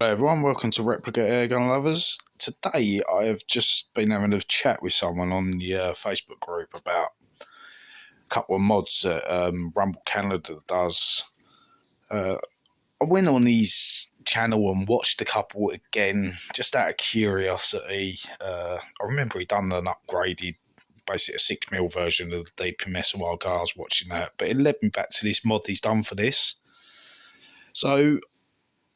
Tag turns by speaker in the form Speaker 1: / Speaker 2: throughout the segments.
Speaker 1: Hello everyone, welcome to Replica Airgun Lovers. Today I have just been having a chat with someone on the Facebook group about a couple of mods that Rumble Canada does. I went on his channel and watched a couple again, just out of curiosity. I remember he done an upgraded, basically a 6mm version of the DPMS a while ago. I was watching that, but it led me back to this mod he's done for this. So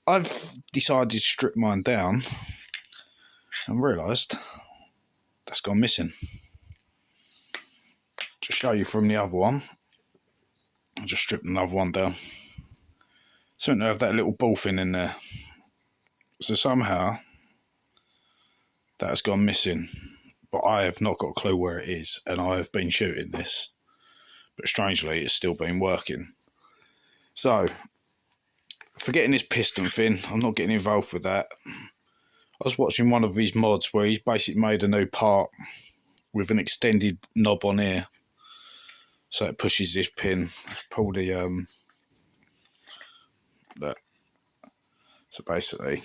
Speaker 1: I've decided to strip mine down and realised that's gone missing. To show you from the other one, I just stripped another one down. Something to have that little ball fin in there. So somehow that has gone missing, but I have not got a clue where it is, and I have been shooting this, but strangely it's still been working. So forgetting this piston fin, I'm not getting involved with that. I was watching one of his mods where he's basically made a new part with an extended knob on here, so it pushes this pin. Let's pull the that. So basically,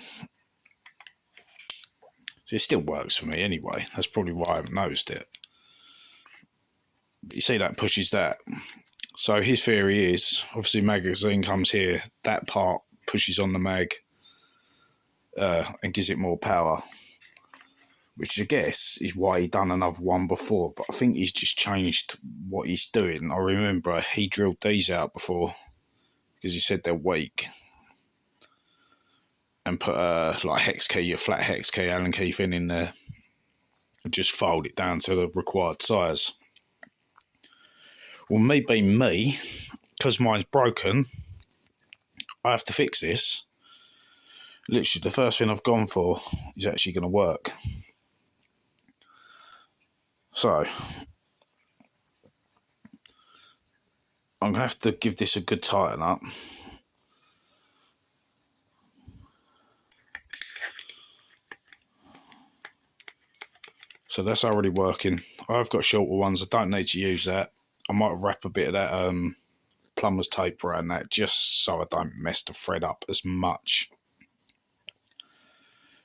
Speaker 1: it still works for me anyway. That's probably why I haven't noticed it. But you see that pushes that. So his theory is, obviously magazine comes here, that part pushes on the mag and gives it more power, which I guess is why he done another one before, but I think he's just changed what he's doing. I remember he drilled these out before because he said they're weak, and put like hex key, a flat hex key, Allen key fin in there, and just fold it down to the required size. Well, me being me, because mine's broken, I have to fix this. Literally, the first thing I've gone for is actually going to work. So, I'm going to have to give this a good tighten up. So that's already working. I've got shorter ones, I don't need to use that. I might wrap a bit of that plumber's tape around that just so I don't mess the thread up as much.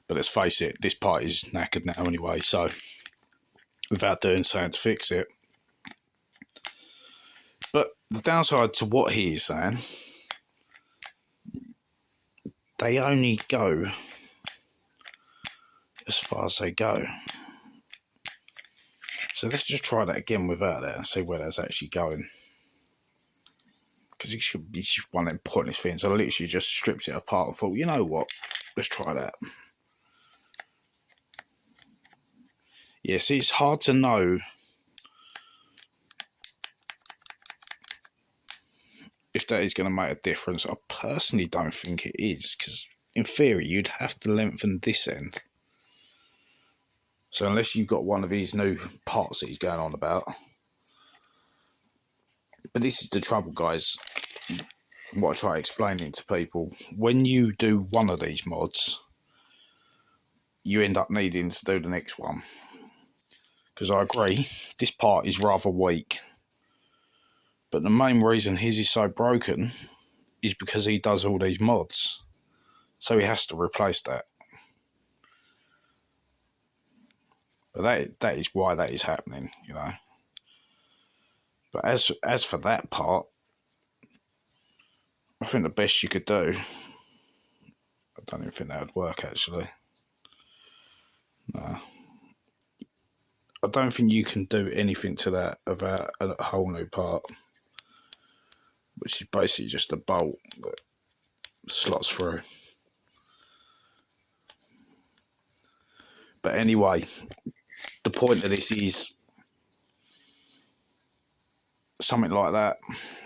Speaker 1: But let's face it, this part is knackered now anyway, so without doing something to fix it. But the downside to what he is saying, they only go as far as they go. So let's just try that again without that and see where that's actually going. Because it's just one of them pointless things. I literally just stripped it apart and thought, you know what, let's try that. Yes, it's hard to know if that is going to make a difference. I personally don't think it is, because in theory you'd have to lengthen this end. So unless you've got one of these new parts that he's going on about. But this is the trouble, guys. What I try explaining to people, when you do one of these mods, you end up needing to do the next one. Because I agree, this part is rather weak. But the main reason his is so broken is because he does all these mods. So he has to replace that. But that is why that is happening, you know. But as for that part, I think the best you could do, I don't even think that would work actually. No. I don't think you can do anything to that without a whole new part, which is basically just a bolt that slots through. But anyway, the point of this is something like that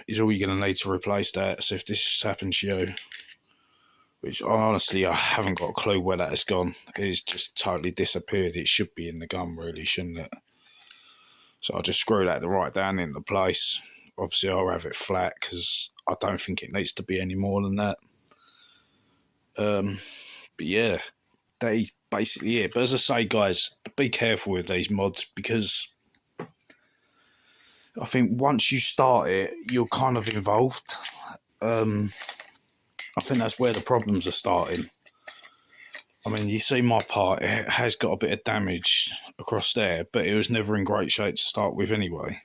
Speaker 1: is all you're going to need to replace that. So if this happens to you, which honestly I haven't got a clue where that has gone, it's just totally disappeared. It should be in the gun really, shouldn't it? So I'll just screw that right down into place. Obviously I'll have it flat because I don't think it needs to be any more than that. But yeah, that is basically it. But as I say, guys, be careful with these mods, because I think once you start it, you're kind of involved. I think that's where the problems are starting. I mean, you see my part, it has got a bit of damage across there, but it was never in great shape to start with anyway.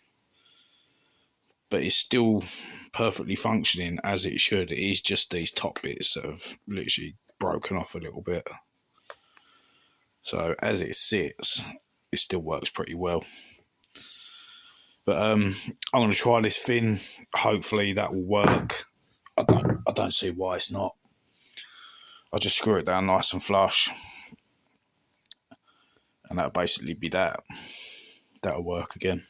Speaker 1: But it's still perfectly functioning as it should. It is just these top bits that have literally broken off a little bit. So as it sits, it still works pretty well. But I'm going to try this fin. Hopefully that will work. I don't see why it's not. I'll just screw it down nice and flush. And that'll basically be that. That'll work again.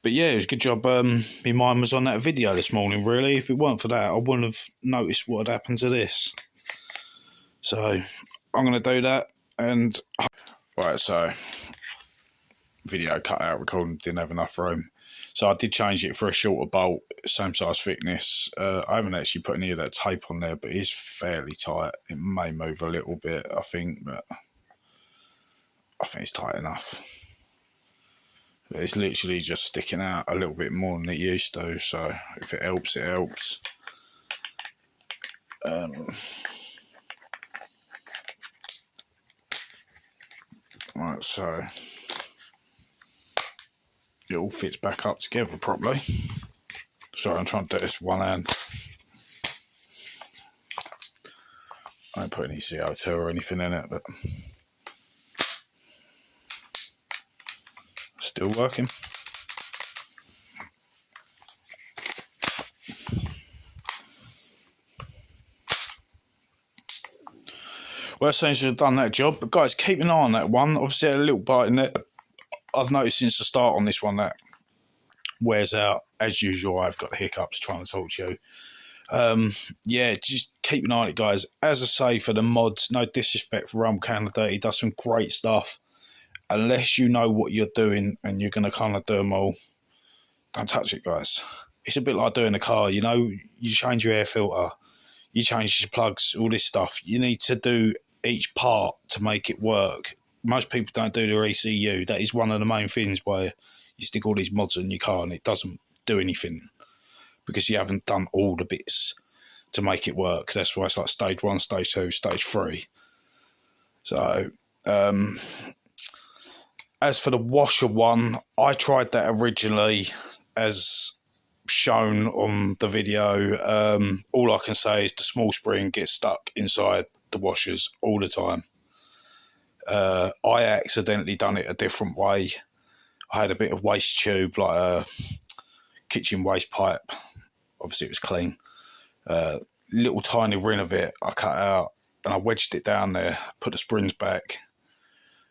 Speaker 1: But yeah, it was a good job. My mind was on that video this morning, really. If it weren't for that, I wouldn't have noticed what had happened to this. So I'm going to do that. And right, so video cut out, recording, didn't have enough room. So I did change it for a shorter bolt, same size thickness. I haven't actually put any of that tape on there, but it's fairly tight. It may move a little bit, I think, but I think it's tight enough. But it's literally just sticking out a little bit more than it used to, so if it helps, it helps. Right, so it all fits back up together properly. Sorry, I'm trying to do this with one hand. I don't put any CO2 or anything in it, but still working. Well, that seems to have done that job. But guys, keep an eye on that one. Obviously, had a little bite in it. I've noticed since the start on this one that wears out. As usual, I've got the hiccups trying to talk to you. Yeah, just keep an eye on it, guys. As I say, for the mods, no disrespect for Rumble Canada, he does some great stuff. Unless you know what you're doing and you're going to kind of do them all, don't touch it, guys. It's a bit like doing a car, you know. You change your air filter, you change your plugs, all this stuff. You need to do each part to make it work. Most people don't do their ECU. That is one of the main things where you stick all these mods in your car and it doesn't do anything because you haven't done all the bits to make it work. That's why it's like stage 1, stage 2, stage 3. So, as for the washer one, I tried that originally as shown on the video. All I can say is the small spring gets stuck inside the washers all the time. I accidentally done it a different way. I had a bit of waste tube, like a kitchen waste pipe. Obviously it was clean. Little tiny ring of it I cut out and I wedged it down there, put the springs back.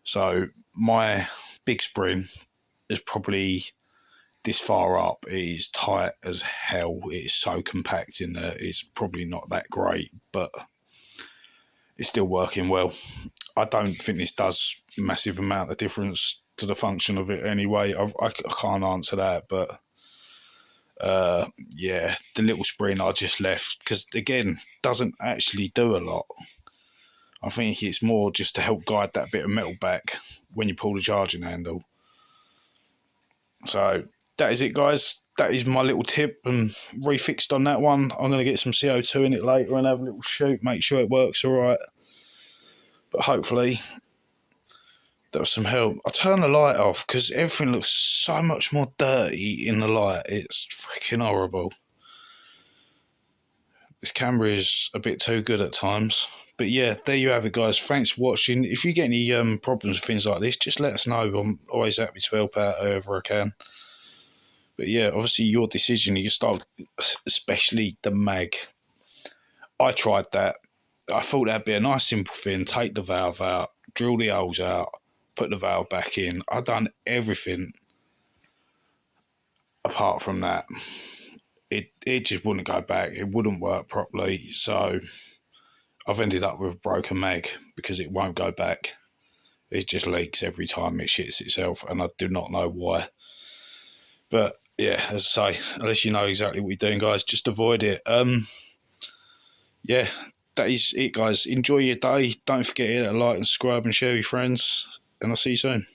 Speaker 1: So my big spring is probably this far up. It is tight as hell. It is so compact in there. It's probably not that great, but it's still working well. I don't think this does a massive amount of difference to the function of it anyway. I can't answer that, but yeah, the little spring I just left because, again, doesn't actually do a lot. I think it's more just to help guide that bit of metal back when you pull the charging handle. So that is it, guys. That is my little tip and refixed on that one. I'm going to get some CO2 in it later and have a little shoot, make sure it works all right. But hopefully that was some help. I turned the light off because everything looks so much more dirty in the light. It's freaking horrible. This camera is a bit too good at times. But yeah, there you have it, guys. Thanks for watching. If you get any problems with things like this, just let us know. I'm always happy to help out however I can. But yeah, obviously your decision. You start, especially the mag. I tried that. I thought that'd be a nice simple thing. Take the valve out, drill the holes out, put the valve back in. I've done everything apart from that. It just wouldn't go back. It wouldn't work properly. So I've ended up with a broken mag because it won't go back. It just leaks every time it shits itself, and I do not know why. But yeah, as I say, unless you know exactly what you're doing, guys, just avoid it. Yeah, that is it, guys. Enjoy your day. Don't forget to hit that like and subscribe and share with your friends, and I'll see you soon.